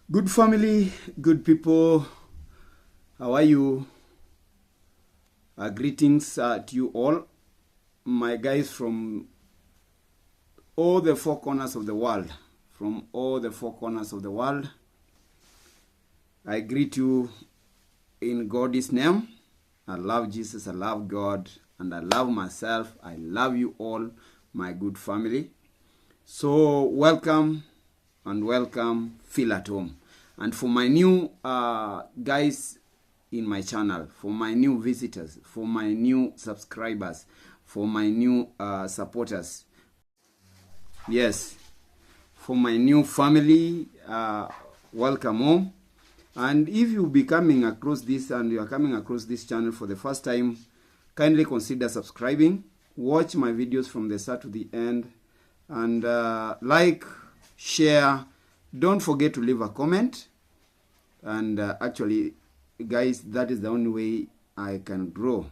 Good family, good people, how are you? Greetings to you all, my guys from all the four corners of the world. From all the four corners of the world, I greet you in God's name. I love Jesus, I love God, and I love myself. I love you all, my good family. So welcome and welcome, feel at home. And for my new guys in my channel, for my new visitors, for my new subscribers, for my new supporters, yes, for my new family, welcome home. And if you'll be coming across this and you are coming across this channel for the first time, kindly consider subscribing. Watch my videos from the start to the end, and like, share. Don't forget to leave a comment. And actually, guys, that is the only way I can grow.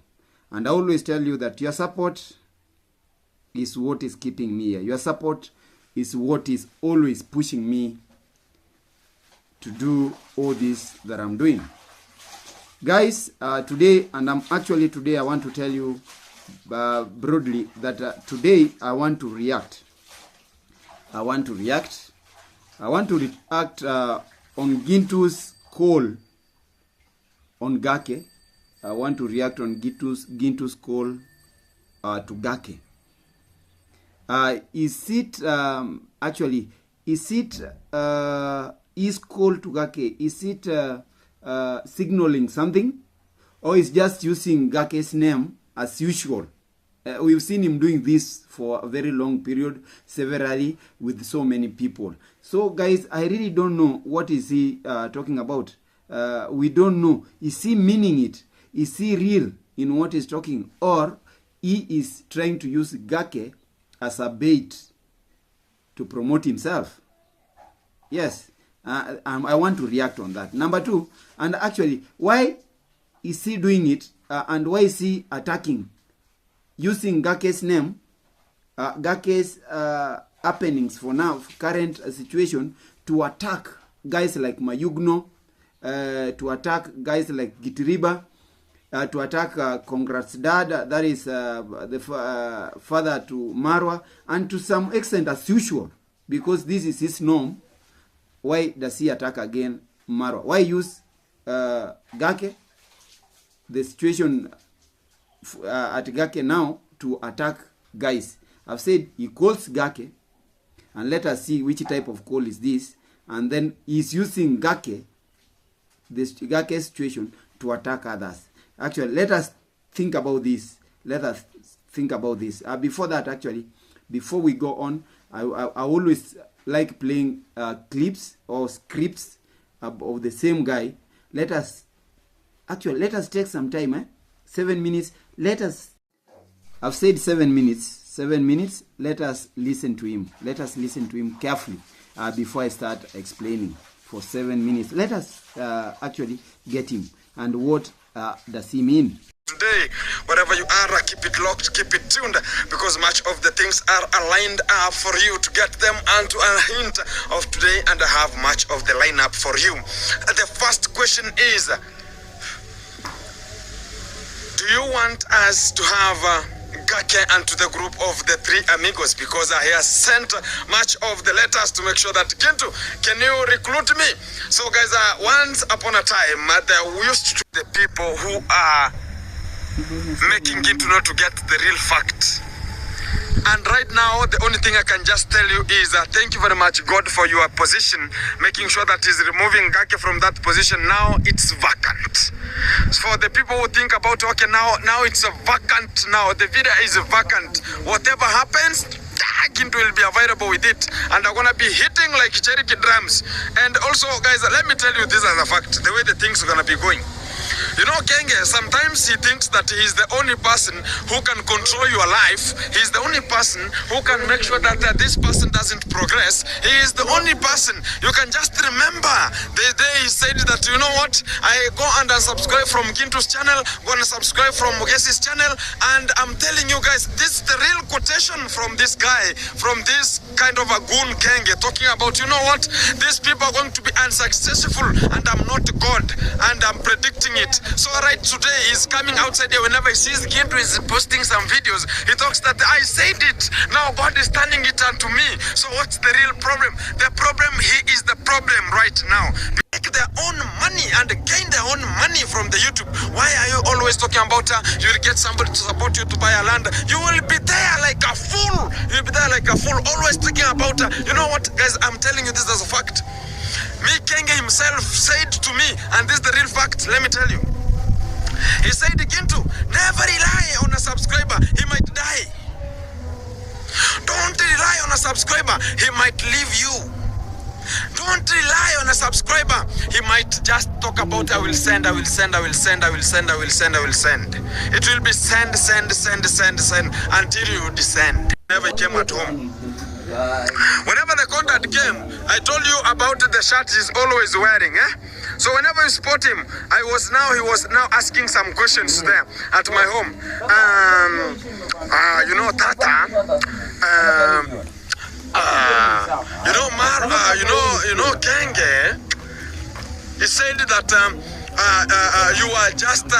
And I always tell you that your support is what is keeping me here. Your support is what is always pushing me to do all this that I'm doing. Guys, today I want to tell you broadly that today I want to react. I want to react on Gintu's call on Gake. I want to react on Gintu's call to Gake. Is it his call to Gake? Is it signaling something? Or is just using Gake's name as usual? We've seen him doing this for a very long period, severally, with so many people. So, guys, I really don't know what is he talking about. We don't know. Is he meaning it? Is he real in what he's talking? Or he is trying to use Gake as a bait to promote himself? Yes, I want to react on that. Number two, and actually, why is he doing it? And why is he attacking? Using Gake's name, Gake's happenings for now, current situation, to attack guys like Mayugno, to attack guys like Gitiriba, to attack Congrats Dad, that is the father to Marwa, and to some extent as usual, because this is his norm. Why does he attack again Marwa? Why use Gake, the situation at Gake now, to attack guys? I've said he calls Gake, and let us see which type of call is this. And then he's using Gake, this Gake situation, to attack others. Actually, let us think about this. Before that, actually, before we go on, I always like playing clips or scripts of the same guy. Let us take some time, 7 minutes. I've said 7 minutes. 7 minutes. Let us listen to him. Let us listen to him carefully before I start explaining. For 7 minutes, let us actually get him. And what does he mean? Today, wherever you are, keep it locked, keep it tuned, because much of the things are aligned for you to get them onto a hint of today, and I have much of the lineup for you. The first question is, do you want us to have Gake and to the group of the three amigos? Because he has sent much of the letters to make sure that Gintu, can you recruit me? So guys, once upon a time, there used to be the people who are making Gintu not to get the real fact. And right now, the only thing I can just tell you is thank you very much, God, for your position, making sure that he's removing Gake from that position. Now it's vacant. For the people who think about, okay, now it's a vacant, now the video is vacant. Whatever happens, Gintu will be available with it, and I'm gonna be hitting like Cherokee drums. And also, guys, let me tell you this as a fact, the way the things are gonna be going. You know, Genge, sometimes he thinks that he's the only person who can control your life. He's the only person who can make sure that this person doesn't progress. He is the only person. You can just remember the day he said that, you know what, I go and subscribe from Gintu's channel, go and subscribe from Mugezi's channel, and I'm telling you guys, this is the real quotation from this guy, from this kind of a goon Genge talking about, you know what, these people are going to be unsuccessful and I'm not God and I'm predicting it. So right today he's coming outside here. Whenever he sees Gintu is posting some videos, he talks that I said it, now God is turning it onto me. So what's the real problem? The problem, he is the problem right now. Make their own money and gain their own money from the YouTube. Why are you always talking about you will get somebody to support you to buy a land? You will be there like a fool. You'll be there like a fool, always talking about you know what, guys, I'm telling you this as a fact. Me Genge himself said to me, and this is the real fact, let me tell you. He said, Gintu, never rely on a subscriber, he might die. Don't rely on a subscriber, he might leave you. Don't rely on a subscriber. He might just talk about I will send, I will send, I will send, I will send, I will send, I will send. It will be send, send, send, send, send until you descend. Never came at home. Whenever the contact came, I told you about the shirt he's always wearing. So whenever you spot him, he was now asking some questions there at my home. You know, Tata. You know, Genge, he said that you are just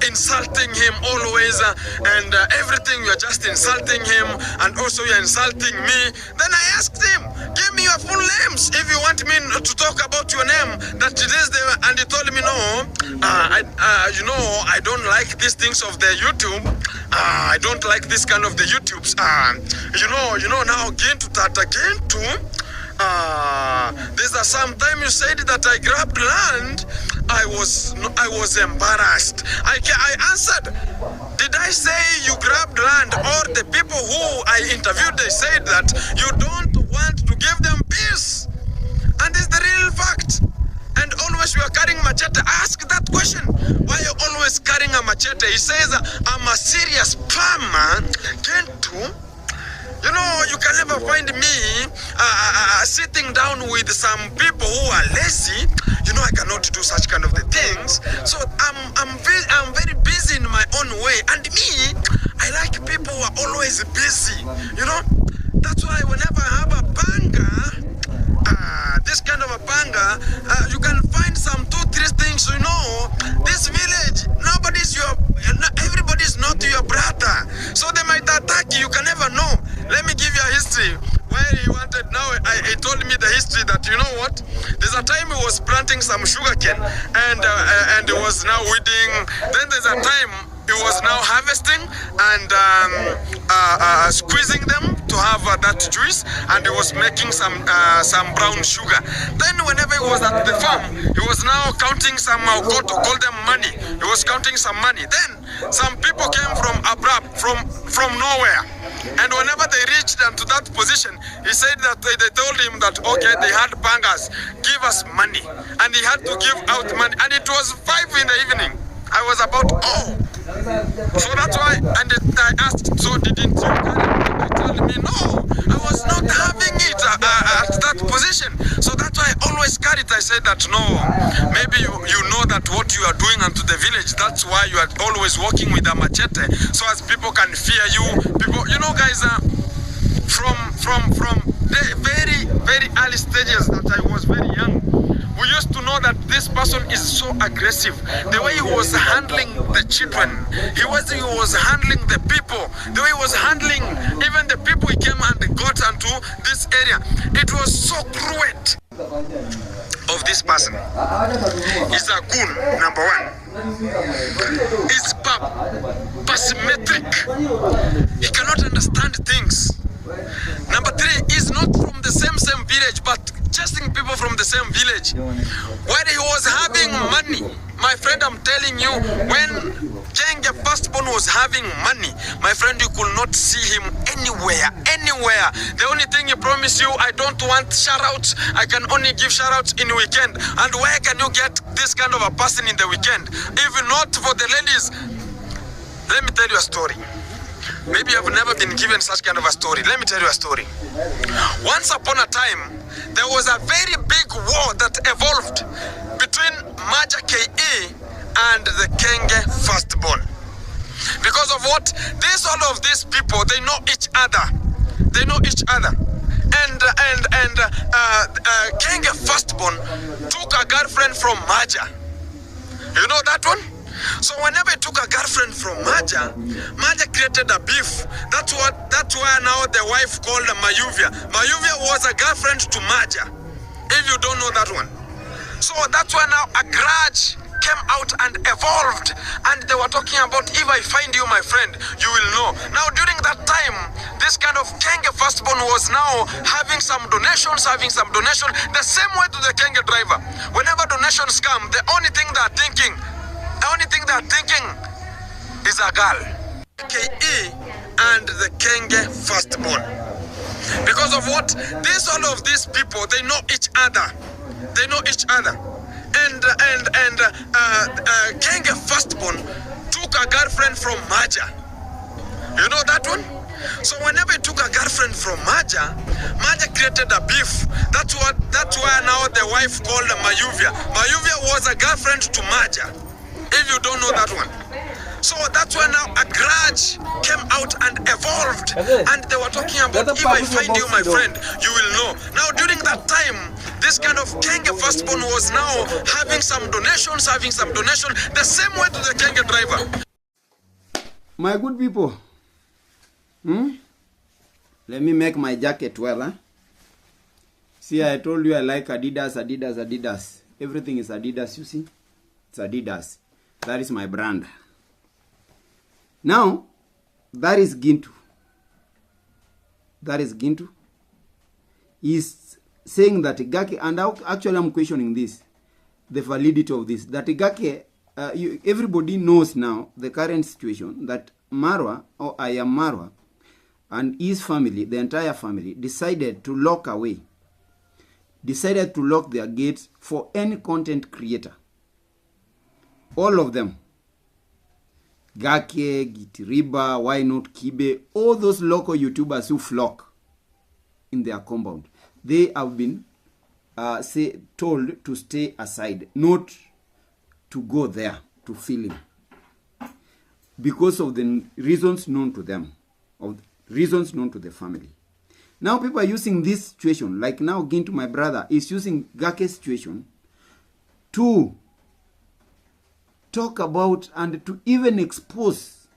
insulting him always, and everything you are just insulting him, and also you are insulting me. Then I asked him, give me your full names if you want me to talk about your name. That it is there, and he told me no. I don't like these things of the YouTube. I don't like this kind of the YouTubes. Now Gintu Tata Gintu. There's some time you said that I grabbed land. I was embarrassed. I answered, did I say you grabbed land, or the people who I interviewed, they said that you don't want to give them peace? And it's the real fact. And always you are carrying machete. Ask that question. Why are you always carrying a machete? He says, I'm a serious farmer. Gintu, you know, you can never find me sitting down with some people who are lazy. You know, I cannot do such kind of the things. So I'm very busy in my own way. And me, I like people who are always busy. You know, that's why whenever I have a banger, this kind of a banger, you can find some 2-3 things. You know, this village, everybody's not your brother. So they might attack you. You can never know. Let me give you a history. Where he wanted, now he told me the history that, you know what, there's a time he was planting some sugarcane and he was now weeding. Then there's a time he was now harvesting and squeezing them to have that juice, and he was making some brown sugar. Then whenever he was at the farm, he was now counting some koto, call them money. He was counting some money. Then some people came from abroad, from nowhere. And whenever they reached to that position, he said that they told him that, okay, they had bangers, give us money. And he had to give out money. And it was 5 in the evening. I was about, So that's why, and I asked, so didn't you carry it? He told me, no, I was not having it at that position. So that's why I always carry it. I said that, no, maybe you know that what you are doing unto the village, that's why you are always walking with a machete, so as people can fear you. People, you know, guys, from the very, very early stages that I was very young, we used to know that this person is so aggressive. The way he was handling the children, he was handling the people, the way he was handling even the people he came and got into this area. It was so cruel of this person. He's a goon, number one. He's pessimistic. He cannot understand things. Number 3, he's not from the same village, but chasing people from the same village. When he was having money, my friend, I'm telling you, when Genge firstborn was having money, my friend, you could not see him anywhere. The only thing he promised you, I don't want shout-outs, I can only give shout-outs in weekend. And where can you get this kind of a person in the weekend? If not for the ladies. Let me tell you a story. Maybe you've never been given such kind of a story. Let me tell you a story. Once upon a time, there was a very big war that evolved between Maja KE and the Genge firstborn. Because of what? All of these people, they know each other. Genge firstborn took a girlfriend from Maja. You know that one? So whenever he took a girlfriend from Maja, Maja created a beef. That's why now the wife called Mayuvia. Mayuvia was a girlfriend to Maja, if you don't know that one. So that's why now a grudge came out and evolved, and they were talking about, if I find you, my friend, you will know. Now during that time, this kind of Kenge firstborn was now having some donations, the same way to the Kenge driver. Whenever donations come, the only thing they are thinking is a girl. KE and the Kenge firstborn. Because of what? All of these people, they know each other. Genge firstborn took a girlfriend from Maja. You know that one? So whenever he took a girlfriend from Maja, Maja created a beef. That's why now the wife called Mayuvia. Mayuvia was a girlfriend to Maja, if you don't know that one. So that's why now a grudge came out and evolved, and they were talking about, if I find you, my friend, you will know. Now during that time, this kind of Kenge firstborn was now having some donations, the same way to the Kenge driver. My good people, let me make my jacket well. Huh? See, I told you I like Adidas. Everything is Adidas, you see. It's Adidas. That is my brand. Now, that is Gintu. He's saying that Gake, and actually I'm questioning this, the validity of this, that Gake, everybody knows now the current situation, that Marwa, or I am Marwa, and his family, the entire family, decided to lock their gates for any content creator. All of them. Gake, Gitiriba, Why Not Kibe, all those local YouTubers who flock in their compound, they have been told to stay aside, not to go there to film, because of the reasons known to them, of reasons known to the family. Now people are using this situation, like now Gintu, my brother, is using Gake's situation to talk about and to even expose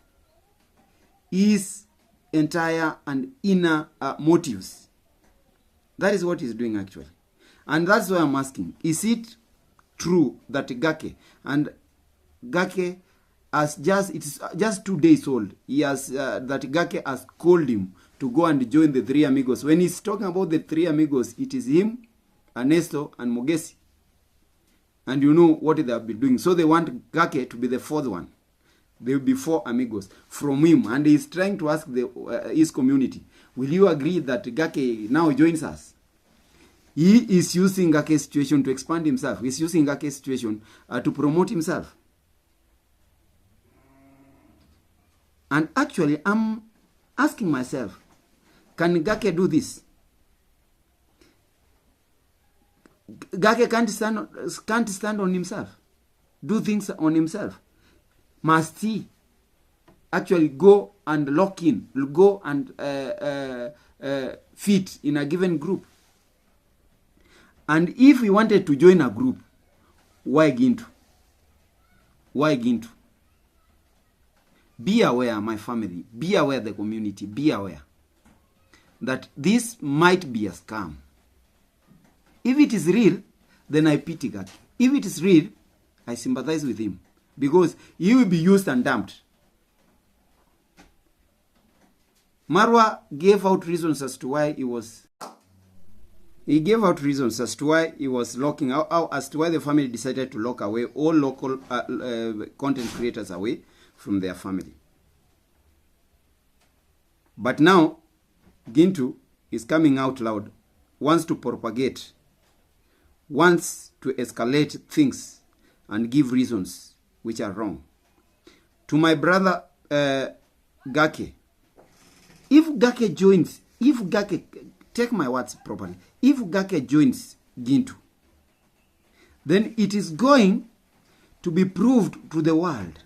his entire and inner motives. That is what he's doing actually. And that's why I'm asking, is it true that Gake has it's just 2 days old, he has, that Gake has called him to go and join the Three Amigos. When he's talking about the Three Amigos, it is him, Ernesto, and Mogesi. And you know what they have been doing. So they want Gake to be the fourth one. There will be 4 amigos from him. And he's trying to ask his community, will you agree that Gake now joins us? He is using Gake's situation to expand himself. He's using Gake's situation to promote himself. And actually, I'm asking myself, can Gake do this? Gake can't stand on himself, do things on himself. Must he actually go and lock in, go and fit in a given group? And if he wanted to join a group, why Gintu? Be aware, my family, be aware, the community, be aware that this might be a scam. If it is real, then I pity God. If it is real, I sympathize with him, because he will be used and dumped. Marwa gave out reasons as to why he was locking out, as to why the family decided to lock away all local content creators away from their family. But now, Gintu is coming out loud, wants to propagate, wants to escalate things and give reasons which are wrong. To my brother Gake, if Gake joins, take my words properly, if Gake joins Gintu, then it is going to be proved to the world.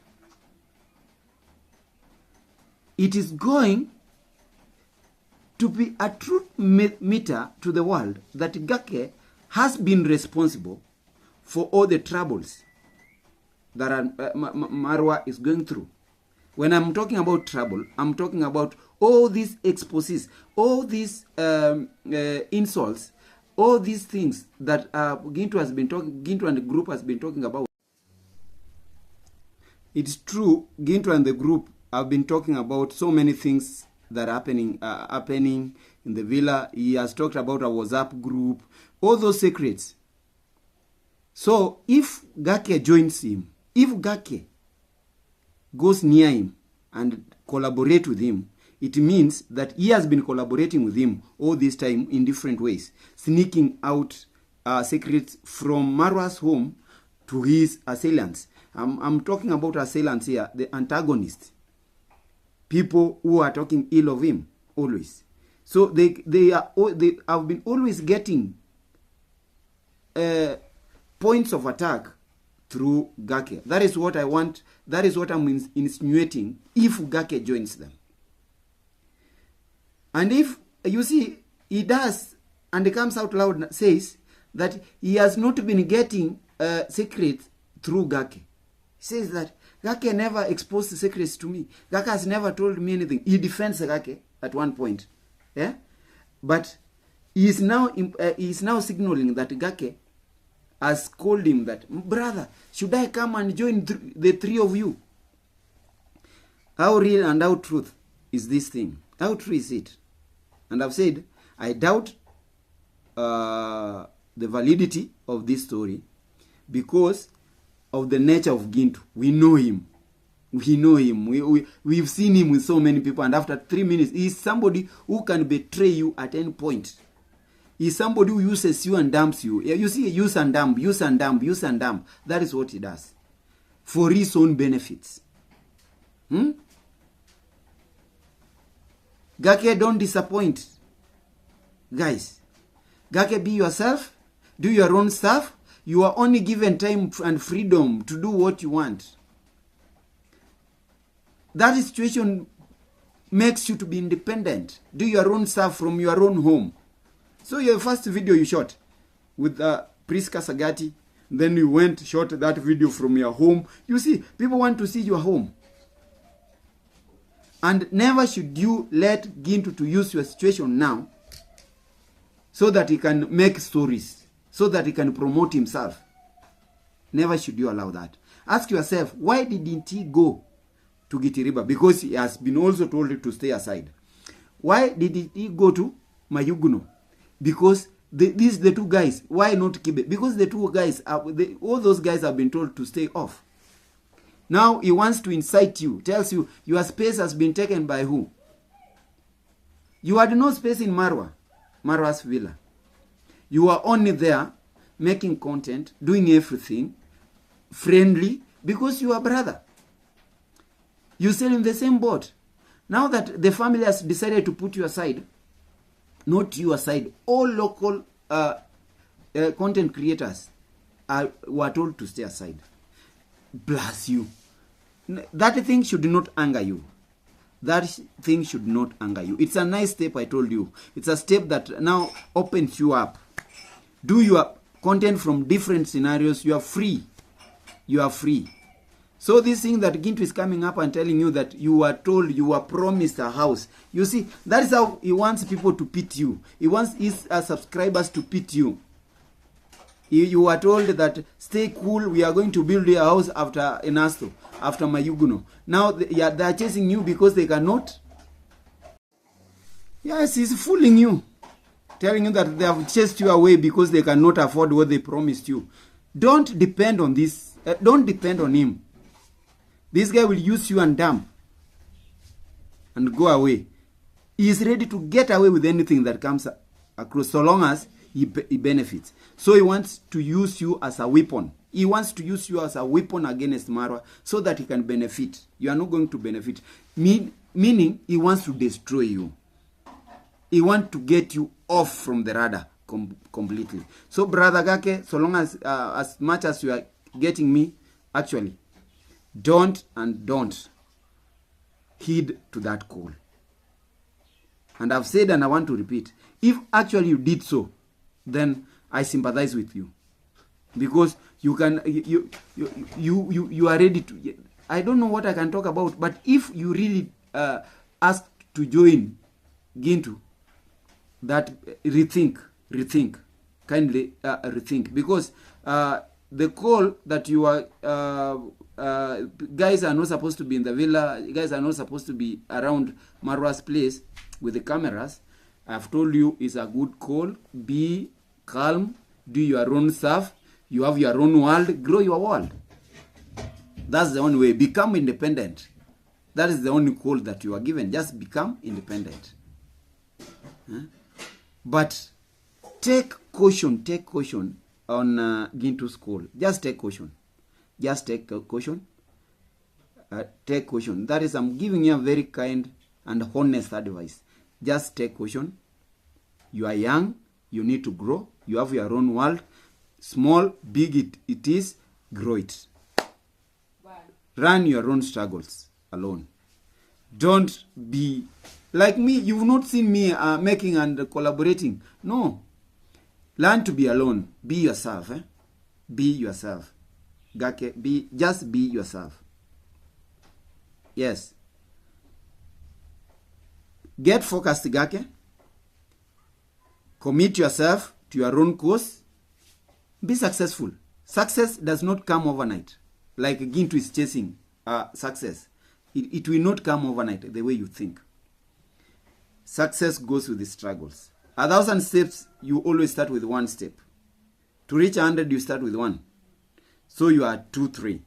It is going to be a truth meter to the world that Gake has been responsible for all the troubles that Marwa is going through. When I'm talking about trouble, I'm talking about all these exposes, all these insults, all these things that Gintu and the group has been talking about. It's true, Gintu and the group have been talking about so many things that are happening in the villa. He has talked about a WhatsApp group, all those secrets. So if Gake joins him, if Gake goes near him and collaborate with him, it means that he has been collaborating with him all this time in different ways, sneaking out secrets from Marwa's home to his assailants. I'm talking about assailants here, the antagonists, people who are talking ill of him always. So they have been always getting points of attack through Gake. That is what I want. That is what I'm insinuating if Gake joins them. And if, you see, he does, and he comes out loud and says that he has not been getting secrets through Gake. He says that Gake never exposed the secrets to me. Gake has never told me anything. He defends Gake at one point. Yeah? But he is now signaling that Gake has called him that, brother, should I come and join the three of you? How real and how truth is this thing? How true is it? And I've said, I doubt the validity of this story because of the nature of Gintu. We know him. We know him. We've seen him with so many people, and after 3 minutes, he's somebody who can betray you at any point. He's somebody who uses you and dumps you. You see, use and dump, use and dump, use and dump. That is what he does. For his own benefits. Gake, don't disappoint. Guys, Gake, be yourself. Do your own stuff. You are only given time and freedom to do what you want. That situation makes you to be independent. Do your own stuff from your own home. So your first video you shot with Priska Sagati, then you shot that video from your home. You see, people want to see your home. And never should you let Gintu to use your situation now so that he can make stories, so that he can promote himself. Never should you allow that. Ask yourself, why didn't he go to Gitiriba? Because he has been also told to stay aside. Why did he go to Mayuguno? Because these the two guys. Why not Kibe? Because the two guys, all those guys have been told to stay off. Now he wants to incite you, tells you your space has been taken by who? You had no space in Marwa's villa. You are only there making content, doing everything friendly because you are brother. You sail in the same boat. Now that the family has decided to put you aside, not you aside, all local content creators were told to stay aside. Bless you. That thing should not anger you. That thing should not anger you. It's a nice step, I told you. It's a step that now opens you up. Do your content from different scenarios. You are free. You are free. So this thing that Gintu is coming up and telling you that you were told, you were promised a house. You see, that is how he wants people to pit you. He wants his subscribers to pit you. You were told that stay cool, we are going to build your house after Enasto, after Mayuguno. Now they are chasing you because they cannot. Yes, he's fooling you. Telling you that they have chased you away because they cannot afford what they promised you. Don't depend on this. Don't depend on him. This guy will use you and dump and go away. He is ready to get away with anything that comes across so long as he benefits. So he wants to use you as a weapon. He wants to use you as a weapon against Marwa so that he can benefit. You are not going to benefit. Meaning he wants to destroy you. He wants to get you off from the radar completely. So brother Gake, so long as much as you are getting me, actually, don't heed to that call. And I've said and I want to repeat, if actually you did so, then I sympathize with you. Because you can, you are ready to, I don't know what I can talk about, but if you really ask to join Gintu, that rethink, kindly rethink. Because the call that you are, guys are not supposed to be in the villa, guys are not supposed to be around Marwa's place with the cameras. I've told you it's a good call. Be calm, do your own stuff. You have your own world, grow your world. That's the only way. Become independent. That is the only call that you are given. Just become independent. Huh? But take caution on Gintu's call. Just take caution. Take caution. Take caution. That is, I'm giving you a very kind and honest advice. Just take caution. You are young. You need to grow. You have your own world. Small, big it is, grow it. Wow. Run your own struggles alone. Don't be like me. You've not seen me making and collaborating. No. Learn to be alone. Be yourself. Be yourself. Gake, just be yourself. Yes. Get focused, Gake. Commit yourself to your own course. Be successful. Success does not come overnight. Like Gintu is chasing success. It will not come overnight the way you think. Success goes with the struggles. 1,000 steps, you always start with 1 step. To reach 100, you start with 1. So you are 2, 3.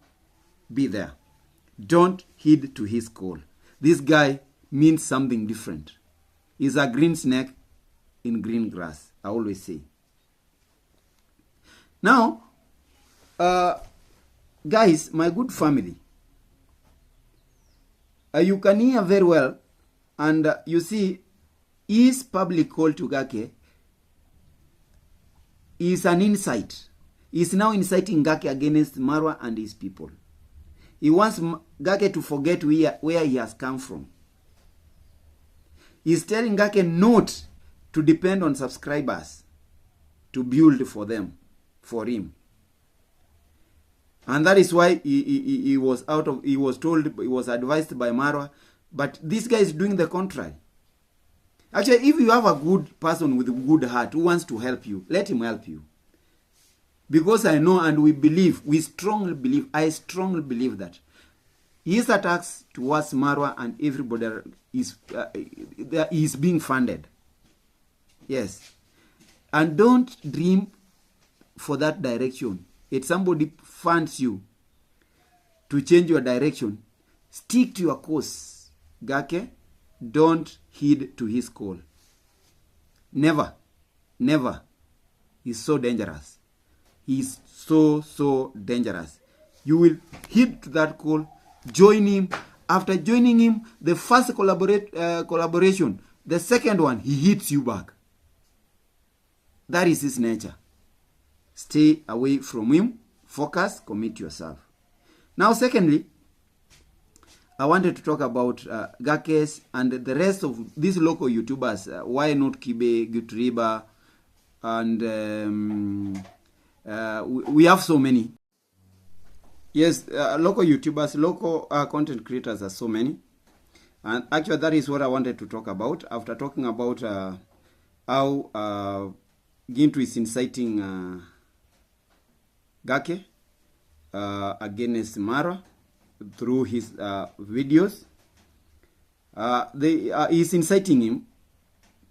Be there. Don't heed to his call. This guy means something different. He's a green snake in green grass, I always say. Now, guys, my good family, you can hear very well, and you see, his public call to Gake is an insight. He's now inciting Gake against Marwa and his people. He wants Gake to forget where he has come from. He's telling Gake not to depend on subscribers to build for them. For him, and that is why he was advised by Marwa, but this guy is doing the contrary. Actually, if you have a good person with a good heart who wants to help you, let him help you. Because I know and I strongly believe that his attacks towards Marwa and everybody is being funded. Yes, and don't dream for that direction. If somebody funds you to change your direction, stick to your course. Gake, don't heed to his call. Never. He's so dangerous. He's so dangerous. You will heed to that call. Join him. After joining him, the first collaboration, the second one, he hits you back. That is his nature. Stay away from him. Focus. Commit yourself. Now, secondly, I wanted to talk about Gake's and the rest of these local YouTubers. Why not Kibe, Gutriba, and we have so many. Yes, local YouTubers, local content creators are so many. And actually, that is what I wanted to talk about. After talking about how Gintu is inciting Gake against Marwa through his videos. He's inciting him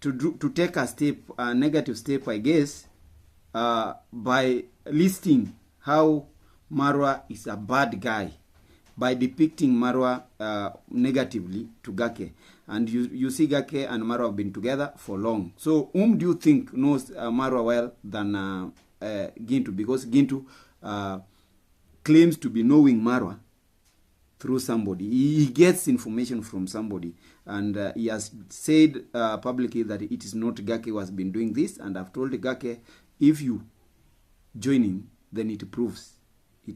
to take a negative step, I guess, by listing how Marwa is a bad guy, by depicting Marwa negatively to Gake. And you see Gake and Marwa have been together for long. So whom do you think knows Marwa well than Gintu? Because Gintu claims to be knowing Marwa through somebody. He gets information from somebody. And he has said publicly that it is not Gake who has been doing this. And I've told Gake, if you join him, then it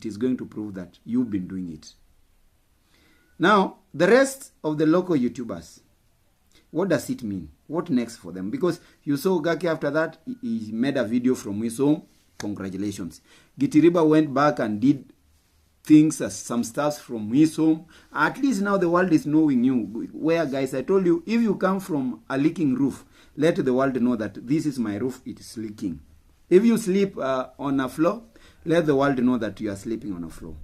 is going to prove that you've been doing it. Now, the rest of the local YouTubers, what does it mean? What next for them? Because you saw Gake after that, he made a video from his home. Congratulations. Gitiriba went back and did things, some stuff from his home. At least now the world is knowing you. Where, guys, I told you, if you come from a leaking roof, let the world know that this is my roof, it is leaking. If you sleep on a floor, let the world know that you are sleeping on a floor.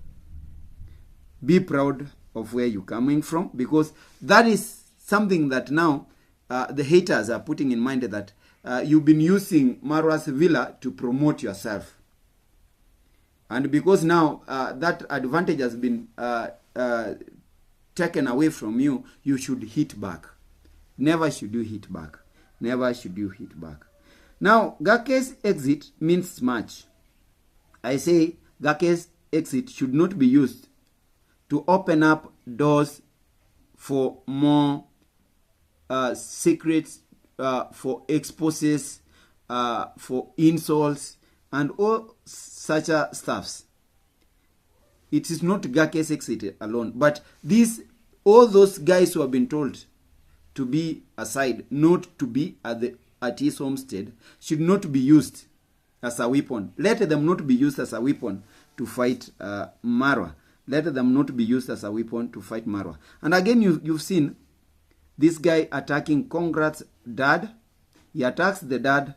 Be proud of where you're coming from, because that is something that now the haters are putting in mind, that you've been using Marwa's villa to promote yourself. And because now that advantage has been taken away from you, you should hit back. Never should you hit back. Never should you hit back. Now, Gake's exit means much. I say Gake's exit should not be used to open up doors for more secrets, for exposes, for insults, and all such stuffs. It is not Gake's exit alone, but all those guys who have been told to be aside, not to be at his homestead, should not be used as a weapon. Let them not be used as a weapon to fight Marwa. Let them not be used as a weapon to fight Marwa. And again, you've seen this guy attacking Congrats' dad. He attacks the dad,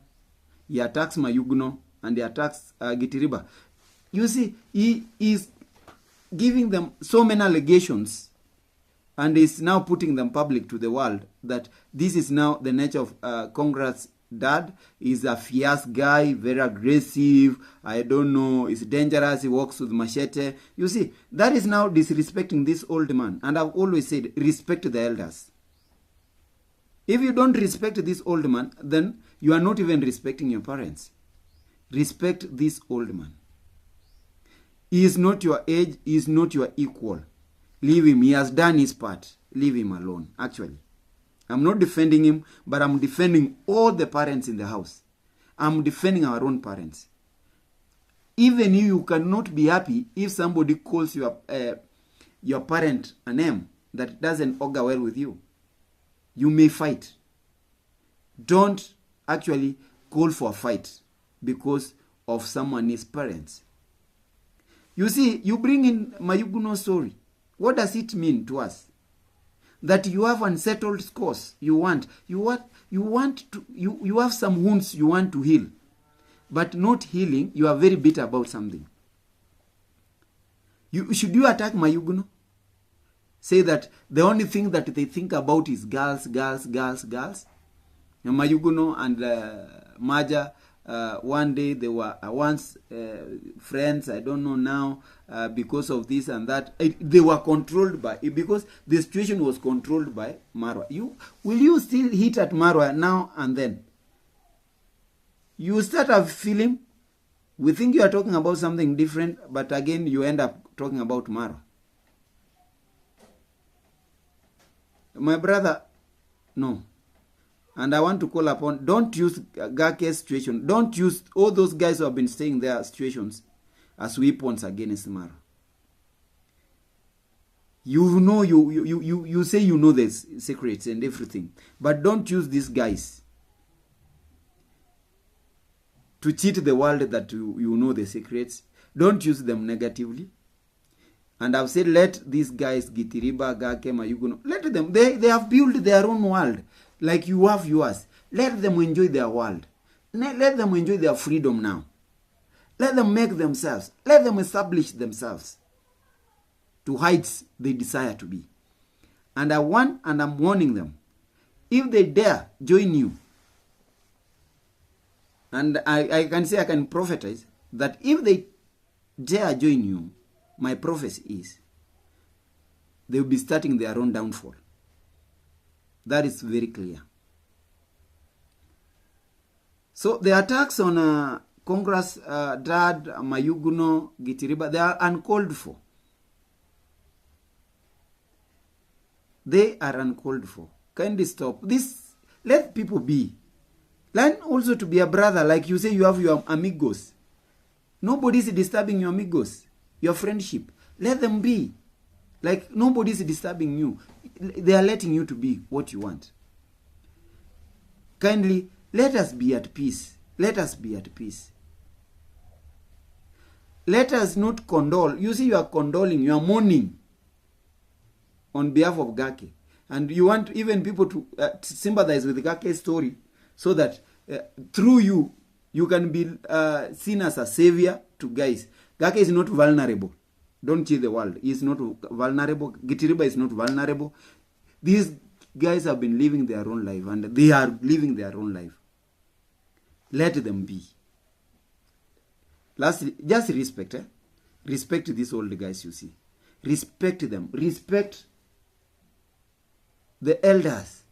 he attacks Mayugno, and he attacks Gitiriba. You see, he is giving them so many allegations, and is now putting them public to the world, that this is now the nature of Congrats' dad. Is a fierce guy, very aggressive, I don't know, is dangerous, he walks with machete. You see, that is now disrespecting this old man. And I've always said, respect the elders. If you don't respect this old man, then you are not even respecting your parents. Respect this old man. He is not your age, he is not your equal. Leave him, he has done his part. Leave him alone, actually. I'm not defending him, but I'm defending all the parents in the house. I'm defending our own parents. Even you cannot be happy if somebody calls your parent a name that doesn't augur well with you. You may fight. Don't actually call for a fight because of someone's parents. You see, you bring in Mayugno's story. What does it mean to us? That you have unsettled scores. You have some wounds you want to heal, but not healing. You are very bitter about something. Should you attack Mayugno? Say that the only thing that they think about is girls. Mayugno and Maja, one day they were once friends, I don't know now, because of this and that. They were controlled by, because the situation was controlled by Marwa. Will you still hit at Marwa now and then? You start a film, we think you are talking about something different, but again you end up talking about Marwa. My brother, no. And I want to call upon, don't use Gake's situation. Don't use all those guys who have been staying their situations as weapons against Marwa. You know, you say you know the secrets and everything, but don't use these guys to cheat the world that you know the secrets. Don't use them negatively. And I've said, let these guys, Gitiriba, Gake, Mayugno, let them, they have built their own world, like you have yours. Let them enjoy their world. Let them enjoy their freedom now. Let them make themselves. Let them establish themselves to heights they desire to be. And I'm warning them, if they dare join you, and I can say, I can prophesize, that if they dare join you, my prophecy is, they will be starting their own downfall. That is very clear. So the attacks on Congress, Dad, Mayugno, Gitiriba, they are uncalled for. They are uncalled for. Kindly stop this. Let people be. Learn also to be a brother. Like you say, you have your amigos. Nobody is disturbing your amigos. Your friendship. Let them be. Like nobody is disturbing you. They are letting you to be what you want. kindly let us be at peace. Let us be at peace. Let us not condole. You see, you are condoling, you are mourning on behalf of Gake. And you want even people to sympathize with Gake's story so that through you, you can be seen as a savior to guys. Gake is not vulnerable. Don't cheat the world. He is not vulnerable. Gitiriba is not vulnerable. These guys have been living their own life and they are living their own life. Let them be. Lastly, just respect. Respect these old guys you see. Respect them. Respect the elders.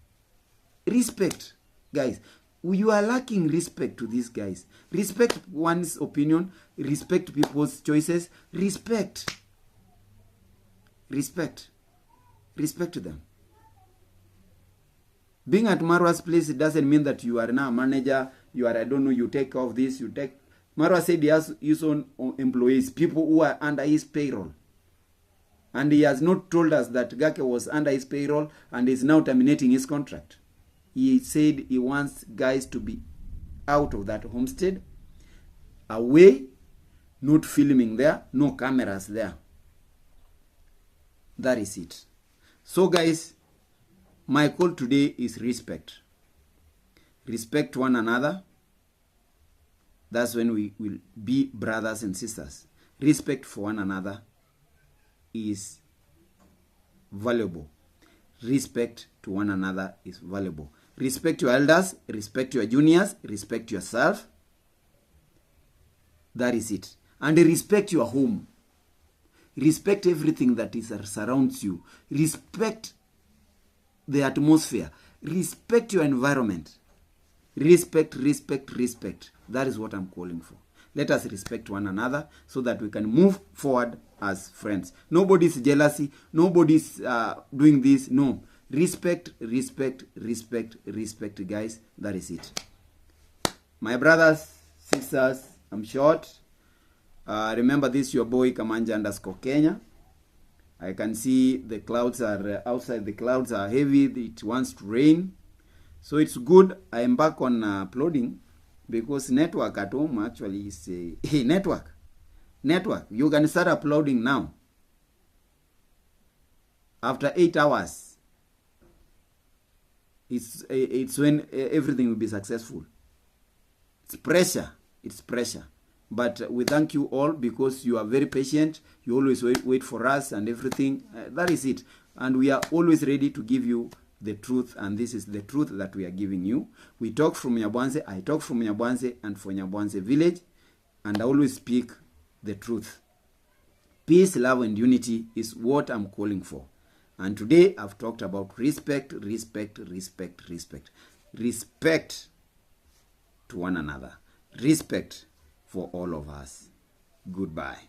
Respect, guys. You are lacking respect to these guys. Respect one's opinion. Respect people's choices. Respect. Respect. Respect them. Being at Marwa's place, it doesn't mean that you are now a manager. You are, I don't know, you take off this, you take. Marwa said he has his own employees, people who are under his payroll. And he has not told us that Gake was under his payroll and is now terminating his contract. He said he wants guys to be out of that homestead, away, not filming there, no cameras there. That is it. So guys, my call today is respect. Respect one another. That's when we will be brothers and sisters. Respect for one another is valuable. Respect to one another is valuable. Respect your elders, respect your juniors, respect yourself. That is it. And respect your home. Respect everything that is surrounds you. Respect the atmosphere. Respect your environment. Respect, respect, respect. That is what I'm calling for. Let us respect one another so that we can move forward as friends. Nobody's jealousy. Nobody's doing this. No. Respect, respect, respect, respect, guys. That is it. My brothers, sisters, I'm short. Remember this, your boy Kamanja_Kenya. I can see the clouds are outside. The clouds are heavy. It wants to rain. So it's good. I am back on uploading because network at home actually is hey, network. You can start uploading now. After 8 hours, it's when everything will be successful. It's pressure. It's pressure. But we thank you all because you are very patient. You always wait for us and everything. That is it. And we are always ready to give you the truth, and this is the truth that we are giving you. We talk from Nyabwanze, I talk from Nyabwanze and for Nyabwanze village, and I always speak the truth. Peace, love, and unity is what I'm calling for. And today I've talked about respect, respect, respect, respect. Respect to one another. Respect for all of us. Goodbye.